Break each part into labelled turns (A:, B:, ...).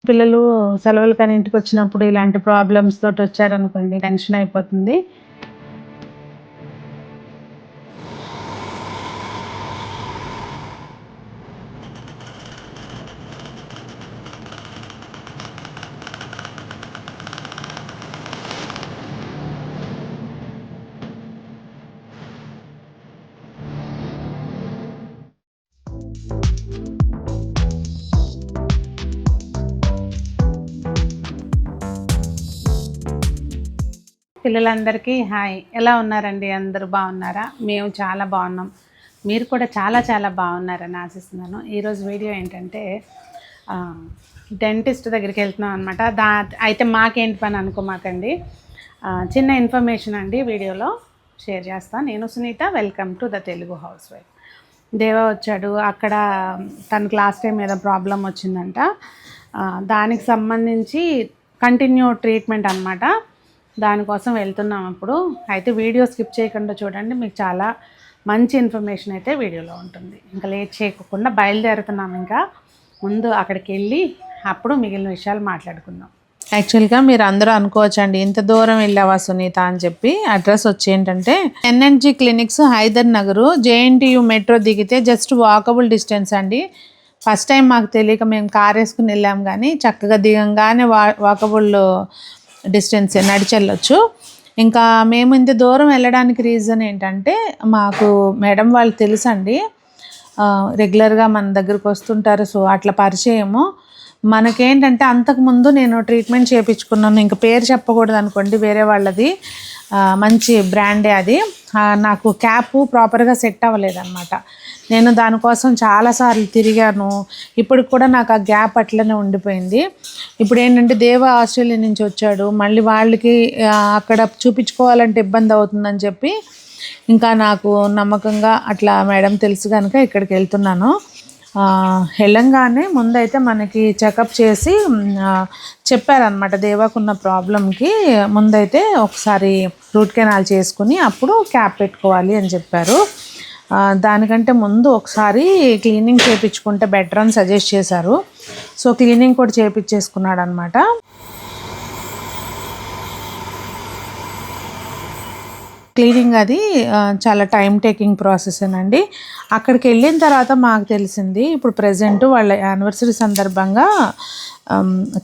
A: పిల్లలు సెలవులకని ఇంటికొచ్చినప్పుడు ఇలాంటి ప్రాబ్లమ్స్ తోటి వచ్చారనుకోండి టెన్షన్ అయిపోతుంది. పిల్లలందరికీ హాయ్. ఎలా ఉన్నారండి? అందరూ బాగున్నారా? మేము చాలా బాగున్నాం. మీరు కూడా చాలా చాలా బాగున్నారని ఆశిస్తున్నాను. ఈరోజు వీడియో ఏంటంటే డెంటిస్ట్ దగ్గరికి వెళ్తున్నాం అనమాట. అయితే మాకేంటి పని అనుకోమాకండి. చిన్న ఇన్ఫర్మేషన్ అండి వీడియోలో షేర్ చేస్తాను. నేను Sunita. Welcome to the Telugu housewife. Deva వచ్చాడు. అక్కడ తనకు లాస్ట్ టైం ఏదో ప్రాబ్లం వచ్చిందంట. దానికి సంబంధించి కంటిన్యూ ట్రీట్మెంట్ అనమాట. దానికోసం వెళ్తున్నాం అప్పుడు. అయితే వీడియో స్కిప్ చేయకుండా చూడండి, మీకు చాలా మంచి ఇన్ఫర్మేషన్ అయితే వీడియోలో ఉంటుంది. ఇంకా లేట్ చేయకుండా బయలుదేరుతున్నాం. ఇంకా ముందు అక్కడికి వెళ్ళి అప్పుడు మిగిలిన విషయాలు మాట్లాడుకుందాం. యాక్చువల్గా మీరు అందరూ అనుకోవచ్చండి, ఇంత దూరం వెళ్ళావా సునీత అని చెప్పి. అడ్రస్ వచ్చి ఏంటంటే NNG clinics, Hydernagar, JNTU metro దిగితే జస్ట్ వాకబుల్ డిస్టెన్స్ అండి. ఫస్ట్ టైం మాకు తెలియక మేము కార్ వేసుకుని వెళ్ళాం, కానీ చక్కగా దిగంగానే వాకబుల్ డిస్టెన్స్ నడిచెళ్ళొచ్చు. ఇంకా మేము ఇంత దూరం వెళ్ళడానికి రీజన్ ఏంటంటే, మాకు మేడం వాళ్ళు తెలుసండి, రెగ్యులర్గా మన దగ్గరకు వస్తుంటారు. సో అట్లా పరిచయము. మనకేంటంటే అంతకుముందు నేను ట్రీట్మెంట్ చేయించుకున్నాను. ఇంకా పేరు చెప్పకూడదు అనుకోండి, వేరే వాళ్ళది, మంచి బ్రాండే అది. నాకు క్యాప్ ప్రాపర్గా సెట్ అవ్వలేదన్నమాట. నేను దానికోసం చాలాసార్లు తిరిగాను. ఇప్పుడు కూడా నాకు ఆ గ్యాప్ అట్లనే ఉండిపోయింది. ఇప్పుడు ఏంటంటే దేవ ఆస్ట్రేలియా నుంచి వచ్చాడు, మళ్ళీ వాళ్ళకి అక్కడ చూపించుకోవాలంటే ఇబ్బంది అవుతుందని చెప్పి ఇంకా నాకు నమ్మకంగా అట్లా మేడం తెలుసు కనుక ఇక్కడికి వెళ్తున్నాను. వెళ్ళంగానే ముందైతే మనకి చెకప్ చేసి చెప్పారనమాట, దేవాకున్న ప్రాబ్లంకి ముందైతే ఒకసారి రూట్ కెనాల్ చేసుకుని అప్పుడు క్యాప్ పెట్టుకోవాలి అని చెప్పారు. దానికంటే ముందు ఒకసారి క్లీనింగ్ చేయించుకుంటే బెటర్ అని సజెస్ట్ చేశారు. సో క్లీనింగ్ కూడా చేయించేసుకున్నాడు అనమాట. క్లీనింగ్ అది చాలా టైం టేకింగ్ ప్రాసెస్ అండి. అక్కడికి వెళ్ళిన తర్వాత మాకు తెలిసింది, ఇప్పుడు ప్రజెంట్ వాళ్ళ యానివర్సరీ సందర్భంగా,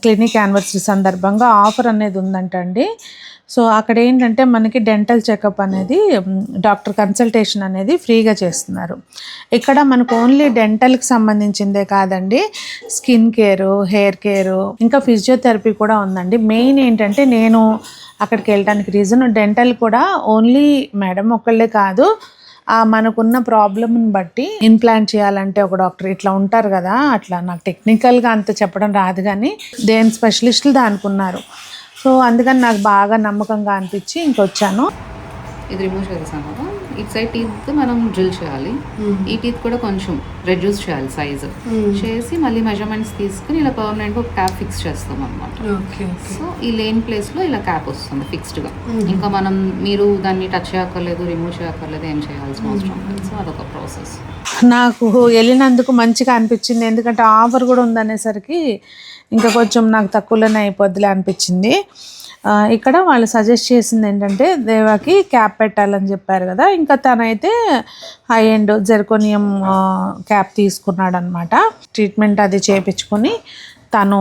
A: క్లినిక్ యానివర్సరీ సందర్భంగా ఆఫర్ అనేది ఉందంటండి. సో అక్కడ ఏంటంటే మనకి డెంటల్ చెకప్ అనేది, డాక్టర్ కన్సల్టేషన్ అనేది ఫ్రీగా చేస్తున్నారు. ఇక్కడ మనకు ఓన్లీ డెంటల్కి సంబంధించిందే కాదండి, స్కిన్ కేరు, హెయిర్ కేరు, ఇంకా ఫిజియోథెరపీ కూడా ఉందండి. మెయిన్ ఏంటంటే నేను అక్కడికి వెళ్ళడానికి రీజన్, డెంటల్ కూడా ఓన్లీ మేడం ఒకళ్ళే కాదు, మనకున్న ప్రాబ్లమ్ని బట్టి ఇంప్లాంట్ చేయాలంటే ఒక డాక్టర్ ఇట్లా ఉంటారు కదా, అట్లా నాకు టెక్నికల్గా అంత చెప్పడం రాదు, కానీ దేని స్పెషలిస్టులు దానికి ఉన్నారు. సో అందుకని నాకు బాగా నమ్మకంగా అనిపించి ఇంకొచ్చాను.
B: ఇది రిమూవ్ చేసాం కదా, ఇటు సైడ్ టీత్ మనం డ్రిల్ చేయాలి. ఈ టీత్ కూడా కొంచెం రెడ్యూస్ చేయాలి సైజు చేసి, మళ్ళీ మెజర్మెంట్స్ తీసుకుని ఇలా పర్మనెంట్గా ఒక క్యాప్ ఫిక్స్ చేస్తాం అనమాట. సో ఈ లేన్ ప్లేస్లో ఇలా క్యాప్ వస్తుంది ఫిక్స్డ్గా. ఇంకా మనం మీరు దాన్ని టచ్ చేయక్కర్లేదు, రిమూవ్ చేయక్కర్లేదు, ఏం చేయాల్సిన అవసరం లేదు. సో అదొక ప్రాసెస్.
A: నాకు వెళ్ళినందుకు మంచిగా అనిపించింది, ఎందుకంటే ఆఫర్ కూడా ఉందనేసరికి ఇంకా కొంచెం నాకు తక్కువలోనే అయిపోద్దిలే అనిపించింది. ఇక్కడ వాళ్ళు సజెస్ట్ చేసింది ఏంటంటే, దేవాకి క్యాప్ పెట్టాలని చెప్పారు కదా, ఇంకా తనైతే హై ఎండ్ జెర్కోనియం క్యాప్ తీసుకున్నాడు అనమాట. ట్రీట్మెంట్ అది చేయించుకొని తను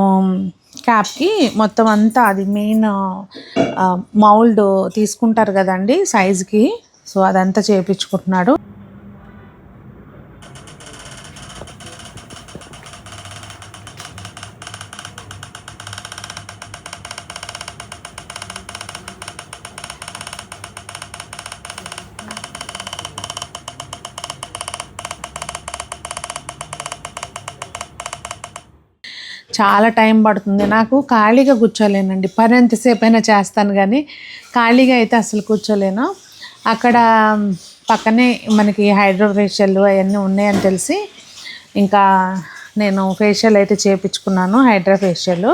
A: క్యాప్కి మొత్తం అంతా, అది మెయిన్ మౌల్డ్ తీసుకుంటారు కదండి సైజుకి, సో అదంతా చేయించుకుంటున్నాడు. చాలా టైం పడుతుంది. నాకు ఖాళీగా కూర్చోలేనండి, పని ఎంతసేపు అయినా చేస్తాను కానీ ఖాళీగా అయితే అసలు కూర్చోలేను. అక్కడ పక్కనే మనకి హైడ్రో ఫేషియల్ అవన్నీ ఉన్నాయని తెలిసి ఇంకా నేను ఫేషియల్ అయితే చేయించుకున్నాను. హైడ్రో ఫేషియల్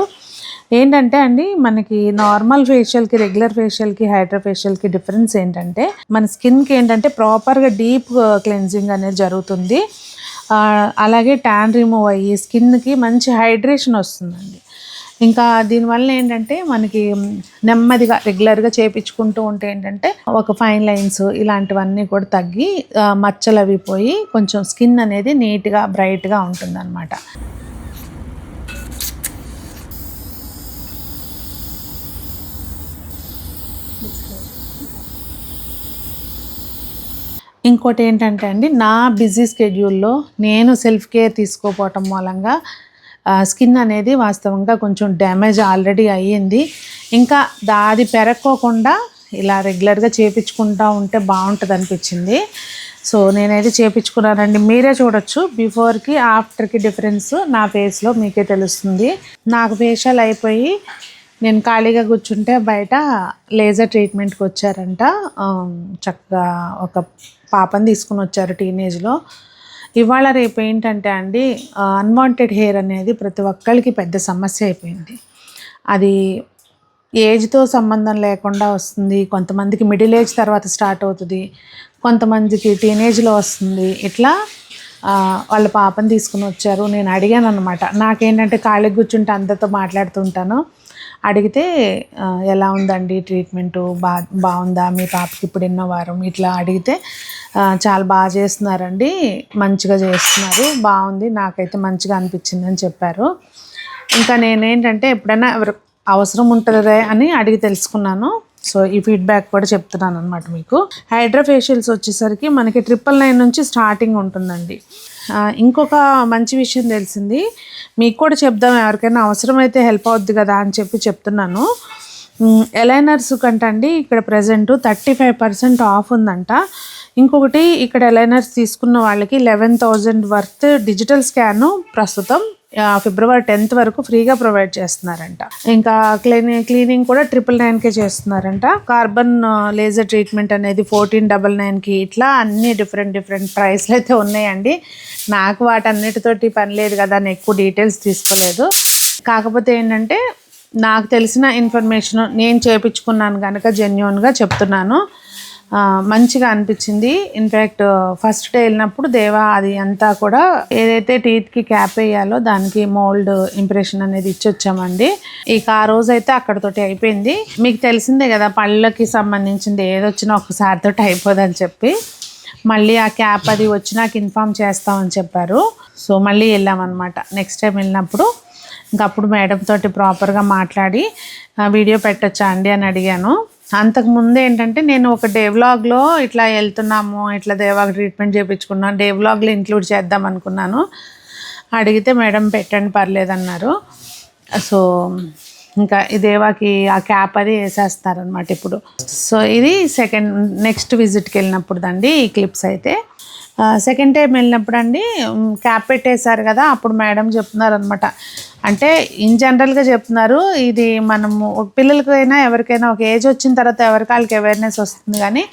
A: ఏంటంటే అండి, మనకి నార్మల్ ఫేషియల్కి, రెగ్యులర్ ఫేషియల్కి, హైడ్రో ఫేషియల్కి డిఫరెన్స్ ఏంటంటే, మన స్కిన్కి ఏంటంటే ప్రాపర్గా డీప్ క్లెన్జింగ్ అనేది జరుగుతుంది. అలాగే ట్యాన్ రిమూవ్ అయ్యి స్కిన్కి మంచి హైడ్రేషన్ వస్తుందండి. ఇంకా దీనివల్ల ఏంటంటే మనకి నెమ్మదిగా రెగ్యులర్గా చేయించుకుంటూ ఉంటే ఏంటంటే ఒక ఫైన్ లైన్స్ ఇలాంటివన్నీ కూడా తగ్గి మచ్చలు అవి పోయి కొంచెం స్కిన్ అనేది నీట్గా బ్రైట్గా ఉంటుంది అనమాట. ఇంకోటి ఏంటంటే అండి, నా బిజీ స్కెడ్యూల్లో నేను సెల్ఫ్ కేర్ తీసుకోపోవటం మూలంగా స్కిన్ అనేది వాస్తవంగా కొంచెం డ్యామేజ్ ఆల్రెడీ అయ్యింది. ఇంకా అది పెరక్కోకుండా ఇలా రెగ్యులర్గా చేయించుకుంటూ ఉంటే బాగుంటుంది అనిపించింది. సో నేనైతే చేయించుకున్నానండి. మీరే చూడొచ్చు బిఫోర్కి ఆఫ్టర్కి డిఫరెన్స్ నా ఫేస్లో మీకే తెలుస్తుంది. నాకు ఫేషియల్ అయిపోయి నేను ఖాళీగా కూర్చుంటే బయట లేజర్ ట్రీట్మెంట్కి వచ్చారంట. చక్కగా ఒక పాపని తీసుకుని వచ్చారు టీనేజ్లో. ఇవాళ రేపు ఏంటంటే అండి, అన్వాంటెడ్ హెయిర్ అనేది ప్రతి ఒక్కరికి పెద్ద సమస్య అయిపోయింది. అది ఏజ్తో సంబంధం లేకుండా వస్తుంది. కొంతమందికి మిడిల్ ఏజ్ తర్వాత స్టార్ట్ అవుతుంది, కొంతమందికి టీనేజ్లో వస్తుంది. ఇట్లా వాళ్ళ పాపని తీసుకుని వచ్చారు. నేను అడిగాను అనమాట. నాకేంటంటే ఖాళీగా కూర్చుంటే అందరితో మాట్లాడుతుంటాను. అడిగితే ఎలా ఉందండి ట్రీట్మెంటు, బాగుందా మీ పాపకి ఇప్పుడు ఎన్నో వారం, ఇట్లా అడిగితే చాలా బాగా చేస్తున్నారండి, మంచిగా చేస్తున్నారు, బాగుంది, నాకైతే మంచిగా అనిపించింది అని చెప్పారు. ఇంకా నేనేంటంటే ఎప్పుడైనా అవసరం ఉంటుందే అని అడిగి తెలుసుకున్నాను. సో ఈ ఫీడ్బ్యాక్ కూడా చెప్తున్నాను అనమాట మీకు. హైడ్రా ఫేషియల్స్ వచ్చేసరికి మనకి 999 నుంచి స్టార్టింగ్ ఉంటుందండి. ఇంకొక మంచి విషయం తెలిసింది, మీకు కూడా చెప్దాం, ఎవరికైనా అవసరమైతే హెల్ప్ అవుద్ది కదా అని చెప్తున్నాను. ఎలైనర్స్ కంటే అండి ఇక్కడ ప్రజెంట్ 35% ఆఫ్ ఉందంట. ఇంకొకటి ఇక్కడ ఎలైనర్స్ తీసుకున్న వాళ్ళకి 11,000 వర్త్ డిజిటల్ స్కాను ప్రస్తుతం ఫిబ్రవరి 10th వరకు ఫ్రీగా ప్రొవైడ్ చేస్తున్నారంట. ఇంకా క్లీనింగ్ కూడా 999కే చేస్తున్నారంట. కార్బన్ లేజర్ ట్రీట్మెంట్ అనేది 1499కి. ఇట్లా అన్ని డిఫరెంట్ ప్రైస్లు అయితే ఉన్నాయండి. నాకు వాటన్నిటితోటి పని లేదు కదా అని ఎక్కువ డీటెయిల్స్ తీసుకోలేదు. కాకపోతే ఏంటంటే నాకు తెలిసిన ఇన్ఫర్మేషన్ నేను చేయించుకున్నాను కనుక జెన్యూన్గా చెప్తున్నాను. మంచిగా అనిపించింది. ఇన్ఫ్యాక్ట్ ఫస్ట్ డే వెళ్ళినప్పుడు దేవా అది అంతా కూడా ఏదైతే టీత్కి క్యాప్ వేయాలో దానికి మోల్డ్ ఇంప్రెషన్ అనేది ఇచ్చొచ్చామండి. ఇక ఆ రోజు అయితే అక్కడతోటి అయిపోయింది. మీకు తెలిసిందే కదా, పళ్ళకి సంబంధించింది ఏదొచ్చినా ఒక్కసారితో అయిపోదని చెప్పి మళ్ళీ ఆ క్యాప్ అది వచ్చి నాకు ఇన్ఫామ్ చేస్తామని చెప్పారు. సో మళ్ళీ వెళ్ళామన్నమాట. నెక్స్ట్ టైం వెళ్ళినప్పుడు ఇంకప్పుడు మేడం తోటి ప్రాపర్గా మాట్లాడి వీడియో పెట్టచ్చా అండి అని అడిగాను. అంతకుముందు ఏంటంటే నేను ఒక డే వ్లాగ్లో ఇట్లా వెళ్తున్నాము, ఇట్లా దేవాకి ట్రీట్మెంట్ చేయించుకున్నాను, డే వ్లాగ్లో ఇంక్లూడ్ చేద్దాం అనుకున్నాను. అడిగితే మేడం పెట్టండి పర్లేదన్నారు. సో ఇంకా ఈ దేవాకి ఆ క్యాప్ అది వేసేస్తారనమాట ఇప్పుడు. సో ఇది నెక్స్ట్ విజిట్కి వెళ్ళినప్పుడు దండి ఈ క్లిప్స్ అయితే. సెకండ్ టైం వెళ్ళినప్పుడు అండి క్యాప్ పెట్టేశారు కదా, అప్పుడు మేడం చెప్తున్నారు అనమాట. అంటే ఇన్ జనరల్గా చెప్తున్నారు, ఇది మనము పిల్లలకైనా ఎవరికైనా ఒక ఏజ్ వచ్చిన తర్వాత ఎవరికాళ్ళకి అవేర్నెస్ వస్తుంది, కానీ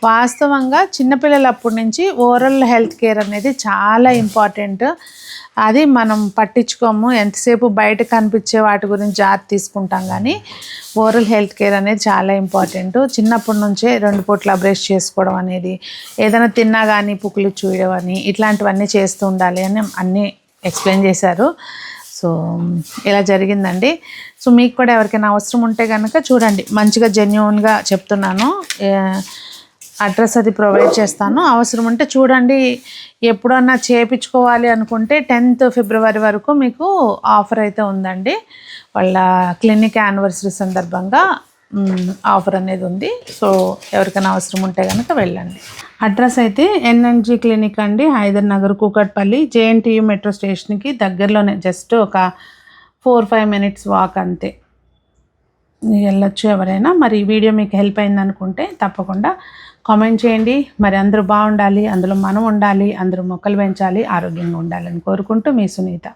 A: వాస్తవంగా చిన్నపిల్లలు అప్పటి నుంచి ఓరల్ హెల్త్ కేర్ అనేది చాలా ఇంపార్టెంట్. అది మనం పట్టించుకోము, ఎంతసేపు బయట కనిపించే వాటి గురించి జాగ్రత్త తీసుకుంటాం, కానీ ఓరల్ హెల్త్ కేర్ అనేది చాలా ఇంపార్టెంట్. చిన్నప్పటి నుంచే 2 పూట్ల బ్రష్ చేసుకోవడం అనేది, ఏదైనా తిన్నా కానీ పుక్కులు చూయడం అని ఇట్లాంటివన్నీ చేస్తూ ఉండాలి అని అన్నీ ఎక్స్ప్లెయిన్ చేశారు. సో ఇలా జరిగిందండి. సో మీకు కూడా ఎవరికైనా అవసరం ఉంటే కనుక చూడండి, మంచిగా జెన్యూన్గా చెప్తున్నాను. అడ్రస్ అది ప్రొవైడ్ చేస్తాను, అవసరం ఉంటే చూడండి. ఎప్పుడన్నా చేయించుకోవాలి అనుకుంటే 10th ఫిబ్రవరి వరకు మీకు ఆఫర్ అయితే ఉందండి. వాళ్ళ క్లినిక్ యానివర్సరీ సందర్భంగా ఆఫర్ అనేది ఉంది. సో ఎవరికైనా అవసరం ఉంటే కనుక వెళ్ళండి. అడ్రస్ అయితే ఎన్ఎన్జీ క్లినిక్ అండి, హైదర్ నగర్, కూకట్పల్లి, జేఎన్టీయూ మెట్రో స్టేషన్కి దగ్గరలోనే, జస్ట్ ఒక 4-5 minutes వాక్ అంతే. వెళ్ళొచ్చు ఎవరైనా. మరి ఈ వీడియో మీకు హెల్ప్ అయింది అనుకుంటే తప్పకుండా కామెంట్ చేయండి. మరి అందరూ బాగుండాలి, అందులో మనం ఉండాలి, అందరూ మొక్కలు పెంచాలి, ఆరోగ్యంగా ఉండాలని కోరుకుంటూ మీ సునీత.